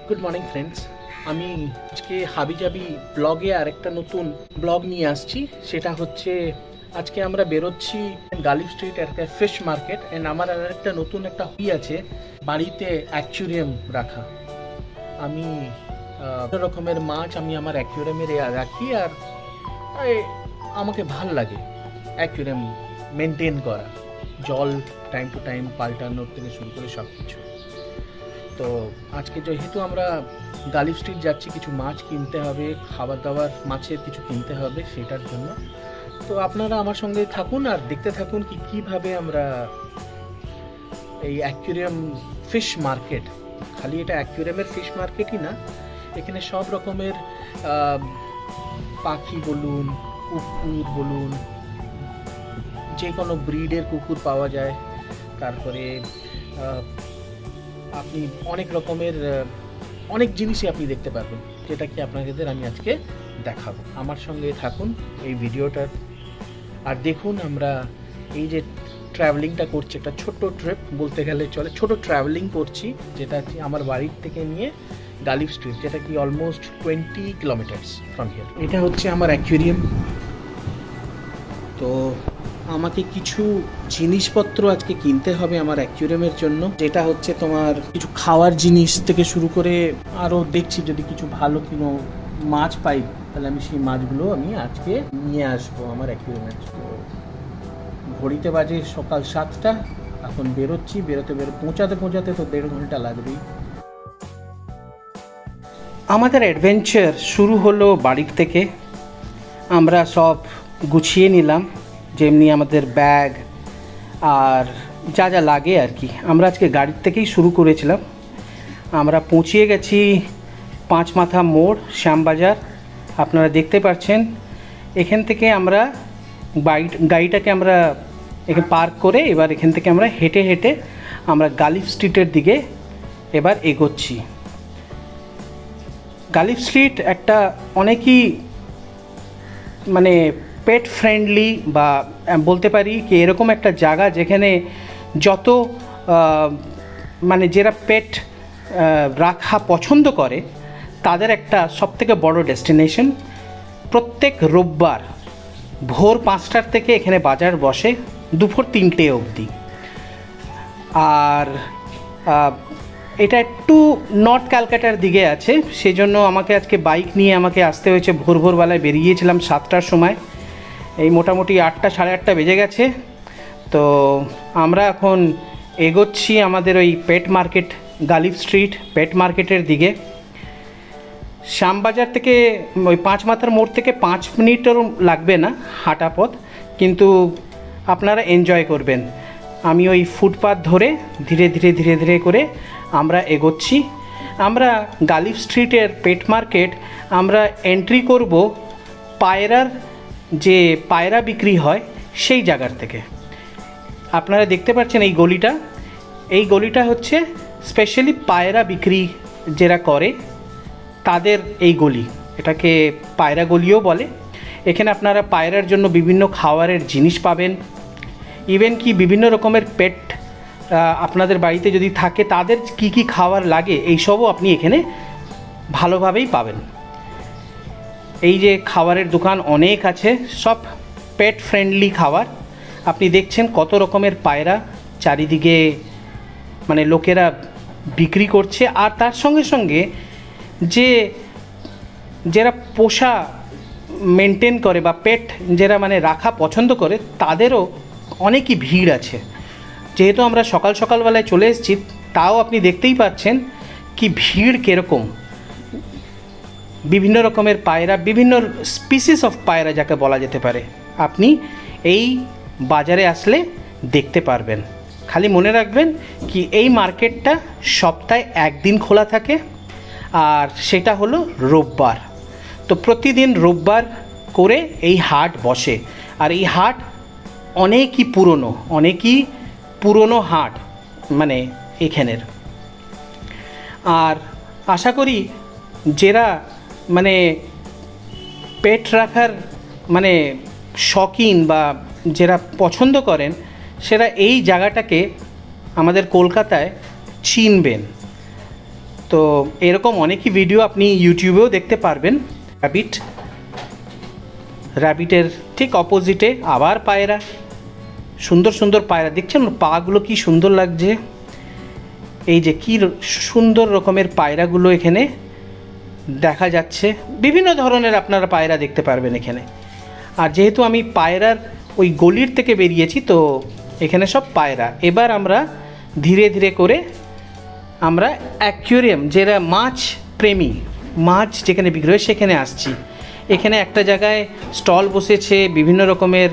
Good morning friends, আমি আজকে হাবিজাবি ব্লগে আরেকটা নতুন ব্লগ নিয়ে আসছি। সেটা হচ্ছে আজকে আমরা বেরোচ্ছি গালিফ স্ট্রিট একটা ফিশ মার্কেট। অ্যান্ড আমার আরেকটা নতুন একটা হবি আছে, বাড়িতে অ্যাকুয়ারিয়াম রাখা। আমি রকমের মাছ আমি আমার অ্যাকুয়ারিয়ামে রাখি, আর আমাকে ভাল লাগে অ্যাকুয়ারিয়াম মেনটেন করা, জল টাইম টু টাইম পাল্টানোর থেকে শুরু করে সব কিছু। তো আজকে যেহেতু আমরা গালিফ স্ট্রিট যাচ্ছি, কিছু মাছ কিনতে হবে, খাবার দাবার মাছের কিছু কিনতে হবে, সেটার জন্য। তো আপনারা আমার সঙ্গে থাকুন আর দেখতে থাকুন কিভাবে আমরা এই অ্যাকুয়ারিয়াম ফিশ মার্কেট, খালি এটা অ্যাকুয়ারিয়ামের ফিশ মার্কেটই না, এখানে সব রকমের পাখি বলুন, কুকুর বলুন, যে কোনো ব্রিডের কুকুর পাওয়া যায়। তারপরে আপনি অনেক রকমের অনেক জিনিসই আপনি দেখতে পারবেন, যেটা কি আপনাদের আমি আজকে দেখাবো। আমার সঙ্গে থাকুন এই ভিডিওটার আর দেখুন আমরা এই যে ট্রাভেলিংটা করছি, একটা ছোট্ট ট্রিপ বলতে গেলে চলে, ছোট ট্রাভেলিং করছি, যেটা কি আমার বাড়ির থেকে নিয়ে গালিফ স্ট্রিট, যেটা কি অলমোস্ট 20 কিলোমিটার্স ফ্রম হিয়ার। এটা হচ্ছে আমার অ্যাকুয়ারিয়াম। তো আমাকে কিছু জিনিসপত্র আজকে কিনতে হবে আমার অ্যাকুয়ারিয়ামের জন্য, যেটা হচ্ছে তোমার কিছু খাওয়ার জিনিস থেকে শুরু করে আরও দেখছি যদি কিছু ভালো কোনো মাছ পাই, তাহলে আমি সেই মাছগুলো আমি আজকে নিয়ে আসবো আমার অ্যাকুয়ারিয়ামের। তো ঘড়িতে বাজে সকাল 7টা, এখন বেরোচ্ছি, পৌঁছাতে তো 1.5 ঘন্টা লাগবেই। আমাদের অ্যাডভেঞ্চার শুরু হলো বাড়ির থেকে। আমরা সব গুছিয়ে নিলাম, যেমনি আমাদের ব্যাগ আর যা যা লাগে আর কি। আমরা আজকে গাড়ির থেকেই শুরু করেছিলাম। আমরা পৌঁছিয়ে গেছি 5 মাথা মোড়, শ্যামবাজার। আপনারা দেখতে পাচ্ছেন, এখান থেকে আমরা গাড়িটাকে আমরা এখানে পার্ক করে এবার এখান থেকে আমরা হেঁটে হেঁটে আমরা গালিফ স্ট্রিটের দিকে এবার এগোচ্ছি। গালিফ স্ট্রিট একটা অনেকই মানে পেট ফ্রেন্ডলি, বা বলতে পারি কি এরকম একটা জায়গা যেখানে যত মানে যারা পেট রাখা পছন্দ করে তাদের একটা সবথেকে বড় ডেস্টিনেশন। প্রত্যেক রোববার ভোর 5টার থেকে এখানে বাজার বসে দুপুর 3টে অবধি। আর এটা একটু নর্থ ক্যালকাটার দিকে আছে, সেজন্য আমাকে আজকে বাইক নিয়ে আমাকে আসতে হয়েছে। ভোরবেলায় বেরিয়েছিলাম 7টার সময়, এই মোটামুটি 8টা সাড়ে 8টা বেজে গেছে। তো আমরা এখন এগোচ্ছি আমাদের ওই পেট মার্কেট, গালিফ স্ট্রিট পেট মার্কেটের দিকে। শ্যামবাজার থেকে ওই 5 মাথার মোড় থেকে 5 মিনিটেরও লাগবে না হাঁটা পথ, কিন্তু আপনারা এনজয় করবেন। আমি ওই ফুটপাথ ধরে ধীরে ধীরে করে আমরা এগোচ্ছি। আমরা গালিফ স্ট্রিটের পেট মার্কেট আমরা এন্ট্রি করব পায়রার, যে পায়রা বিক্রি হয় সেই জায়গার থেকে। আপনারা দেখতে পাচ্ছেন এই গলিটা হচ্ছে স্পেশালি পায়রা বিক্রি যারা করে তাদের এই গলি, এটাকে পায়রা গলিও বলে। এখানে আপনারা পায়রার জন্য বিভিন্ন খাবারের জিনিস পাবেন, ইভেন কি বিভিন্ন রকমের পেট আপনাদের বাড়িতে যদি থাকে তাদের কি খাবার লাগে এইসবও আপনি এখানে ভালোভাবেই পাবেন। এই যে খাবারের দোকান অনেক আছে, সব পেট ফ্রেন্ডলি খাবার। আপনি দেখছেন কত রকমের পায়রা চারিদিকে মানে লোকেরা বিক্রি করছে। আর তার সঙ্গে সঙ্গে যারা পোষা মেনটেন করে বা পেট যারা মানে রাখা পছন্দ করে তাদেরও অনেকই ভিড় আছে। যেহেতু আমরা সকালবেলায় চলে এসেছি, তাও আপনি দেখতেই পাচ্ছেন কি ভিড় কীরকম। বিভিন্ন রকমের পায়রা, বিভিন্ন স্পিসিস অফ পায়রা যাকে বলা যেতে পারে, আপনি এই বাজারে আসলে দেখতে পারবেন। খালি মনে রাখবেন কি এই মার্কেটটা সপ্তাহে একদিন খোলা থাকে, আর সেটা হলো রোববার। তো প্রতিদিন রোববার করে এই হাট বসে, আর এই হাট অনেকই পুরনো হাট মানে এখানের। আর আশা করি যারা মানে পেট রাখার মানে শৌখিন বা যারা পছন্দ করেন, সেরা এই জায়গাটাকে আমাদের কলকাতায় চিনবেন। তো এরকম অনেকই ভিডিও আপনি ইউটিউবেও দেখতে পারবেন। র্যাবিটের ঠিক অপোজিটে আবার পায়রা, সুন্দর সুন্দর পায়রা দেখছেন, পাগুলো কি সুন্দর লাগছে। এই যে কি সুন্দর রকমের পায়রাগুলো এখানে দেখা যাচ্ছে, বিভিন্ন ধরনের আপনারা পায়রা দেখতে পারবেন এখানে। আর যেহেতু আমি পায়রার ওই গলির থেকে বেরিয়েছি, তো এখানে সব পায়রা। এবার আমরা ধীরে ধীরে করে আমরা অ্যাকুয়ারিয়াম, যেটা মাছ প্রেমী, মাছ যেখানে বিক্রি হয় সেখানে আসছি। এখানে একটা জায়গায় স্টল বসেছে বিভিন্ন রকমের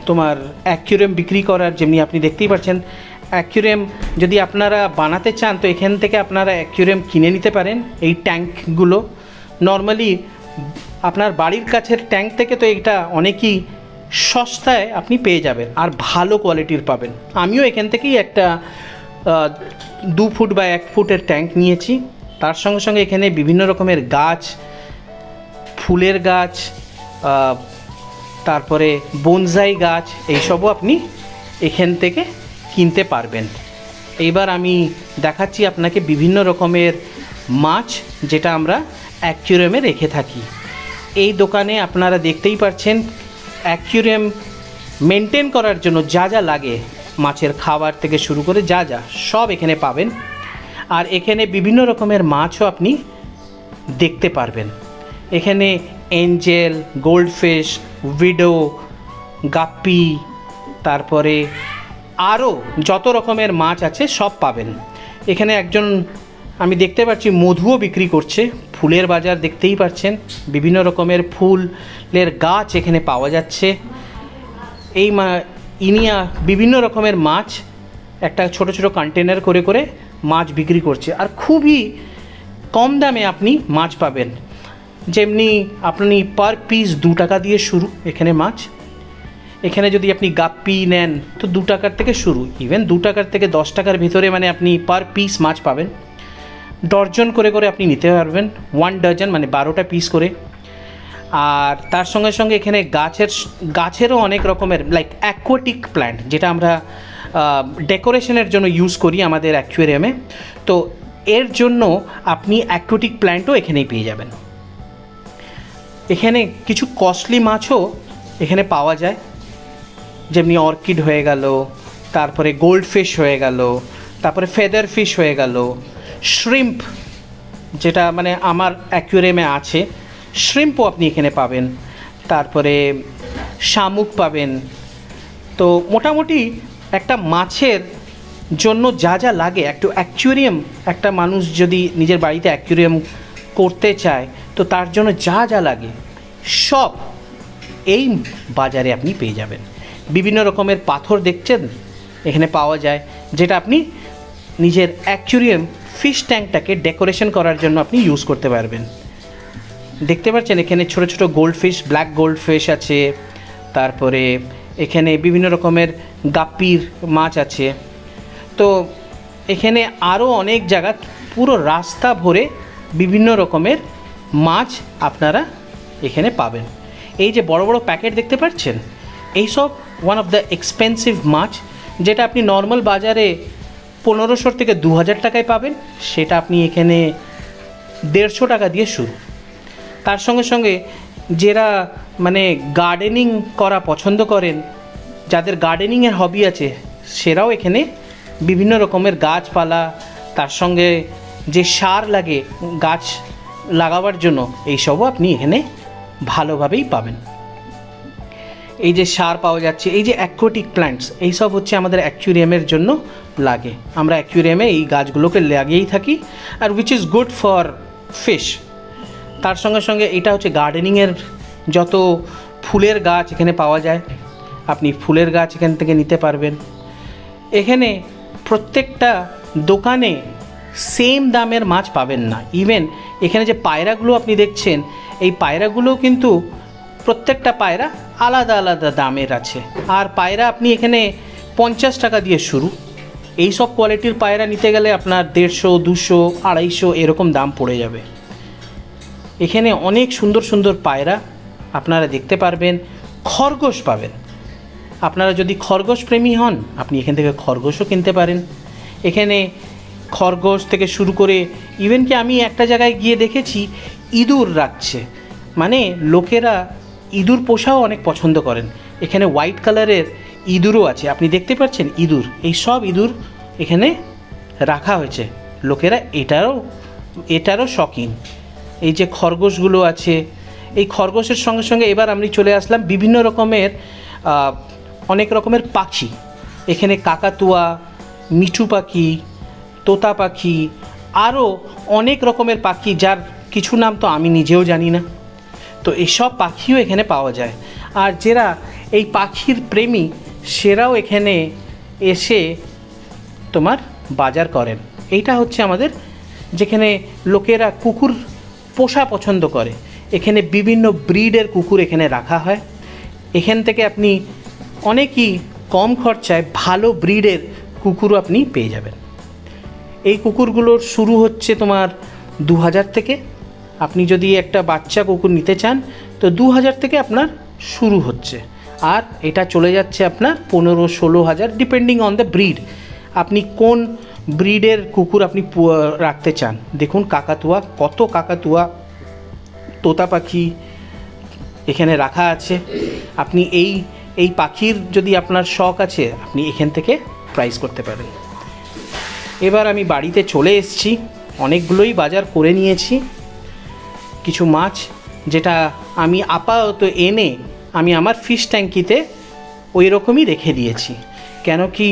তোমার অ্যাকুয়ারিয়াম বিক্রি করার, যেমনি আপনি দেখতেই পাচ্ছেন। অ্যাকুয়ারিয়াম যদি আপনারা বানাতে চান তো এখান থেকে আপনারা অ্যাকুয়ারিয়াম কিনে নিতে পারেন। এই ট্যাঙ্কগুলো নর্মালি আপনার বাড়ির কাছের ট্যাঙ্ক থেকে তো এটা অনেকই সস্তায় আপনি পেয়ে যাবেন, আর ভালো কোয়ালিটির পাবেন। আমিও এখান থেকেই একটা 2 ফুট বা 1 ফুটের ট্যাঙ্ক নিয়েছি। তার সঙ্গে সঙ্গে এখানে বিভিন্ন রকমের গাছ, ফুলের গাছ, তারপরে বনসাই গাছ, এইসবও আপনি এখান থেকে কিনতে পারবেন। এইবার আমি দেখাচ্ছি আপনাকে বিভিন্ন রকমের মাছ যেটা আমরা অ্যাকুয়ারিয়ামে রেখে থাকি। এই দোকানে আপনারা দেখতেই পাচ্ছেন অ্যাকুয়ারিয়াম মেনটেন করার জন্য যা যা লাগে, মাছের খাবার থেকে শুরু করে যা যা সব এখানে পাবেন। আর এখানে বিভিন্ন রকমের মাছও আপনি দেখতে পারবেন। এখানে এঞ্জেল, গোল্ডফিশ, উইডো, গাপ্পি, তারপরে আরও যত রকমের মাছ আছে সব পাবেন এখানে। একজন আমি দেখতে পাচ্ছি মধুও বিক্রি করছে। ফুলের বাজার দেখতেই পাচ্ছেন, বিভিন্ন রকমের ফুলের গাছ এখানে পাওয়া যাচ্ছে। এই ইনিয়া বিভিন্ন রকমের মাছ একটা ছোট ছোট কন্টেনার করে করে মাছ বিক্রি করছে, আর খুবই কম দামে আপনি মাছ পাবেন। যেমনি আপনি পার পিস 2 টাকা দিয়ে শুরু এখানে মাছ। এখানে যদি আপনি গাপ্পি নেন তো 2 টাকার থেকে শুরু, ইভেন 2 টাকার থেকে 10 টাকার ভিতরে মানে আপনি পার পিস মাছ পাবেন। ডর্জন করে করে আপনি নিতে পারবেন, 1 ডজন মানে 12টা পিস করে। আর তার সঙ্গে সঙ্গে এখানে গাছেরও অনেক রকমের লাইক অ্যাকোয়াটিক প্ল্যান্ট, যেটা আমরা ডেকোরেশনের জন্য ইউজ করি আমাদের অ্যাকুয়ারিয়ামে। তো এর জন্য আপনি অ্যাকোয়াটিক প্ল্যান্টও এখানেই পেয়ে যাবেন। এখানে কিছু কস্টলি মাছও এখানে পাওয়া যায়, যেমনি অর্কিড হয়ে গেল, তারপরে গোল্ডফিশ হয়ে গেল, তারপরে ফেদার ফিশ হয়ে গেল, শ্রিম্প যেটা মানে আমার অ্যাকুয়ারিয়ামে আছে, শ্রিম্পও আপনি এখানে পাবেন, তারপরে শামুক পাবেন। তো মোটামুটি একটা মাছের জন্য যা যা লাগে, একটু অ্যাকুয়ারিয়াম, একটা মানুষ যদি নিজের বাড়িতে অ্যাকুয়ারিয়াম করতে চায় তো তার জন্য যা যা লাগে সব এই বাজারে আপনি পেয়ে যাবেন। বিভিন্ন রকমের পাথর দেখছেন এখানে পাওয়া যায়, যেটা আপনি নিজের অ্যাকুয়ারিয়াম ফিশ ট্যাঙ্কটাকে ডেকোরেশন করার জন্য আপনি ইউজ করতে পারবেন। দেখতে পাচ্ছেন এখানে ছোট ছোট গোল্ডফিশ, ব্ল্যাক গোল্ডফিশ আছে, তারপরে এখানে বিভিন্ন রকমের গাপ্পির মাছ আছে। তো এখানে আরও অনেক জায়গা, পুরো রাস্তা ভরে বিভিন্ন রকমের মাছ আপনারা এখানে পাবেন। এই যে বড় বড় প্যাকেট দেখতে পাচ্ছেন, এইসব ওয়ান অফ দ্য এক্সপেন্সিভ মাছ, যেটা আপনি নর্মাল বাজারে 1500 থেকে 2000 টাকায় পাবেন, সেটা আপনি এখানে 150 টাকা দিয়ে শুরু। তার সঙ্গে সঙ্গে যারা মানে গার্ডেনিং করা পছন্দ করেন, যাদের গার্ডেনিংয়ের হবি আছে, সেরাও এখানে বিভিন্ন রকমের গাছপালা, তার সঙ্গে যে সার লাগে গাছ লাগাবার জন্য, এইসবও আপনি এখানে ভালোভাবেই পাবেন। এই যে সার পাওয়া যাচ্ছে, এই যে অ্যাকোয়াটিক প্ল্যান্টস, এইসব হচ্ছে আমাদের অ্যাকুয়ারিয়ামের জন্য লাগে। আমরা অ্যাকুয়ারিয়ামে এই গাছগুলোকে লাগিয়েই থাকি, আর which is good for fish. তার সঙ্গে সঙ্গে এটা হচ্ছে গার্ডেনিংয়ের যত ফুলের গাছ এখানে পাওয়া যায়, আপনি ফুলের গাছ এখান থেকে নিতে পারবেন। এখানে প্রত্যেকটা দোকানে সেম দামের মাছ পাবেন না। ইভেন এখানে যে পায়রাগুলো আপনি দেখছেন, এই পায়রাগুলোও কিন্তু প্রত্যেকটা পায়রা আলাদা আলাদা দামের আছে। আর পায়রা আপনি এখানে 50 টাকা দিয়ে শুরু। এই সব কোয়ালিটির পায়রা নিতে গেলে আপনার 150, 200, 250 এরকম দাম পড়ে যাবে। এখানে অনেক সুন্দর সুন্দর পায়রা আপনারা দেখতে পারবেন, খরগোশ পাবেন। আপনারা যদি খরগোশ প্রেমী হন, আপনি এখান থেকে খরগোশও কিনতে পারেন। এখানে খরগোশ থেকে শুরু করে ইভেন কি আমি একটা জায়গায় গিয়ে দেখেছি ইঁদুর রাখছে, মানে লোকেরা ইঁদুর পোষাও অনেক পছন্দ করেন। এখানে হোয়াইট কালারের ইঁদুরও আছে, আপনি দেখতে পাচ্ছেন ইঁদুর, এই সব ইঁদুর এখানে রাখা হয়েছে। লোকেরা এটারও শৌখিন। এই যে খরগোশগুলো আছে, এই খরগোশের সঙ্গে সঙ্গে এবার আমি চলে আসলাম বিভিন্ন রকমের অনেক রকমের পাখি। এখানে কাকাতুয়া, মিঠু পাখি, তোতা পাখি, আরও অনেক রকমের পাখি যার কিছু নাম তো আমি নিজেও জানি না। তো এইসব পাখিও এখানে পাওয়া যায়। আর যারা এই পাখির প্রেমী সেরাও এখানে এসে তোমার বাজার করেন। এইটা হচ্ছে আমাদের যেখানে লোকেরা কুকুর পোষা পছন্দ করে। এখানে বিভিন্ন ব্রিডের কুকুর এখানে রাখা হয়। এখান থেকে আপনি অনেকই কম খরচায় ভালো ব্রিডের কুকুরও আপনি পেয়ে যাবেন। এই কুকুরগুলোর শুরু হচ্ছে তোমার 2000 থেকে। আপনি যদি একটা বাচ্চা কুকুর নিতে চান তো 2000 থেকে আপনার শুরু হচ্ছে, আর এটা চলে যাচ্ছে আপনার 15-16 হাজার, ডিপেন্ডিং অন দ্য ব্রিড। আপনি কোন ব্রিডের কুকুর আপনি রাখতে চান। দেখুন কাকাতুয়া, কত কাকাতুয়া, তোতা পাখি এখানে রাখা আছে। আপনি এই পাখির যদি আপনার শখ আছে আপনি এখান থেকে প্রাইস করতে পারেন। এবার আমি বাড়িতে চলে এসেছি, অনেকগুলোই বাজার করে নিয়েছি। কিছু মাছ যেটা আমি আপাতত এনে আমি আমার ফিশ ট্যাঙ্কিতে ওই রকমই রেখে দিয়েছি, কেন কি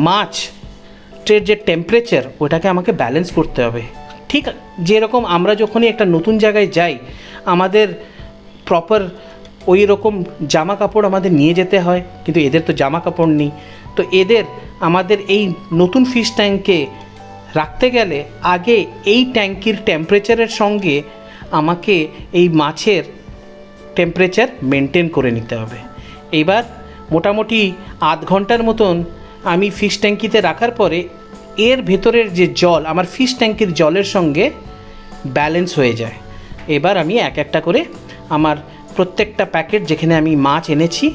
মাছের যে টেম্পারেচার ওটাকে আমাকে ব্যালেন্স করতে হবে। ঠিক যেরকম আমরা যখনই একটা নতুন জায়গায় যাই আমাদের প্রপার ওই রকম জামা কাপড় আমাদের নিয়ে যেতে হয়, কিন্তু এদের তো জামা কাপড় নেই। তো আমাদের এই নতুন ফিশ ট্যাঙ্কে রাখতে গেলে আগে এই ট্যাঙ্কির টেম্পারেচারের সঙ্গে আমাকে এই মাছের টেম্পারেচার মেনটেন করে নিতে হবে। এবার মোটামুটি আধ ঘন্টার মতন আমি ফিশ ট্যাঙ্কিতে রাখার পরে এর ভেতরের যে জল আমার ফিশ ট্যাঙ্কির জলের সঙ্গে ব্যালেন্স হয়ে যায়। এবার আমি এক একটা করে আমার প্রত্যেকটা প্যাকেট যেখানে আমি মাছ এনেছি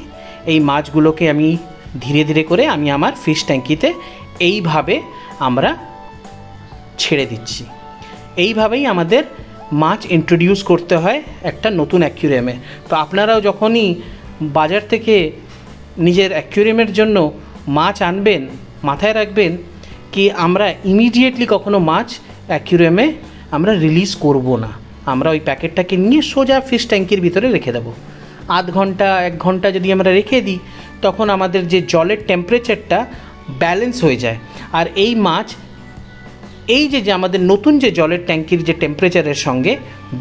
এই মাছগুলোকে আমি ধীরে ধীরে করে আমি আমার ফিশ ট্যাঙ্কিতে এইভাবে আমরা ছেড়ে দিচ্ছি। এইভাবেই আমাদের মাছ ইন্ট্রোডিউস করতে হয় একটা নতুন অ্যাকুয়ারিয়ামে। তো আপনারাও যখনই বাজার থেকে নিজের অ্যাকুয়ারিয়ামের জন্য মাছ আনবেন মাথায় রাখবেন কি আমরা ইমিডিয়েটলি কখনো মাছ অ্যাকুয়ারিয়ামে আমরা রিলিজ করব না। আমরা ওই প্যাকেটটাকে নিয়ে সোজা ফিশ ট্যাঙ্কির ভিতরে রেখে দেবো। আধ ঘন্টা 1 ঘন্টা যদি আমরা রেখে দিই তখন আমাদের যে জলের টেম্পারেচারটা ব্যালেন্স হয়ে যায়। আর এই মাছ এই যে আমাদের নতুন যে জলের ট্যাঙ্কির যে টেম্পারেচারের সঙ্গে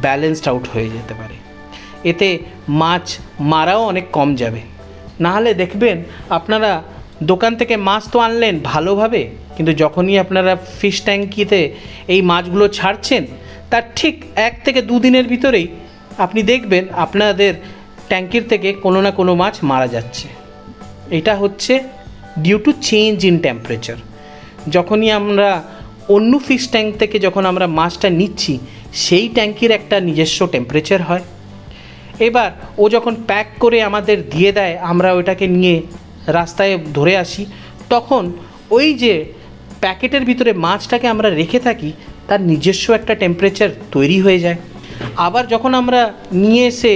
ব্যালেন্সড আউট হয়ে যেতে পারে। এতে মাছ মারাও অনেক কম যাবে। নাহলে দেখবেন আপনারা দোকান থেকে মাছ তো আনলেন ভালোভাবে, কিন্তু যখনই আপনারা ফিশ ট্যাঙ্কিতে এই মাছগুলো ছাড়ছেন তার ঠিক 1 থেকে 2 দিনের ভিতরেই আপনি দেখবেন আপনাদের ট্যাঙ্কির থেকে কোনো না কোনো মাছ মারা যাচ্ছে। এটা হচ্ছে due to change in temperature. যখনই আমরা অন্য ফিশ ট্যাঙ্ক থেকে যখন আমরা মাছটা নিচ্ছি সেই ট্যাঙ্কির একটা নিজস্ব টেম্পারেচার হয়। এবার ও যখন প্যাক করে আমাদের দিয়ে দেয় আমরা ওইটাকে নিয়ে রাস্তায় ধরে আসি, তখন ওই যে প্যাকেটের ভিতরে মাছটাকে আমরা রেখে থাকি তার নিজস্ব একটা টেম্পারেচার তৈরি হয়ে যায়। আবার যখন আমরা নিয়ে এসে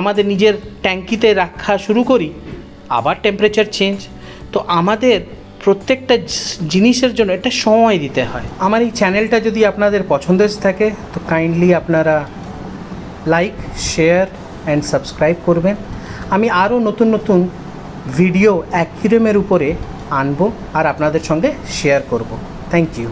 আমাদের নিজের ট্যাঙ্কিতে রাখা শুরু করি আবার টেম্পারেচার চেঞ্জ। তো আমাদের প্রত্যেকটা জিনিসের জন্য একটা সময় দিতে হয়। আমার এই চ্যানেলটা যদি আপনাদের পছন্দের থাকে তো কাইন্ডলি আপনারা লাইক, শেয়ার অ্যান্ড সাবস্ক্রাইব করবেন। আমি আরও নতুন নতুন ভিডিও অ্যাকুয়ারিয়ামের উপরে আনবো আর আপনাদের সঙ্গে শেয়ার করব। Thank you.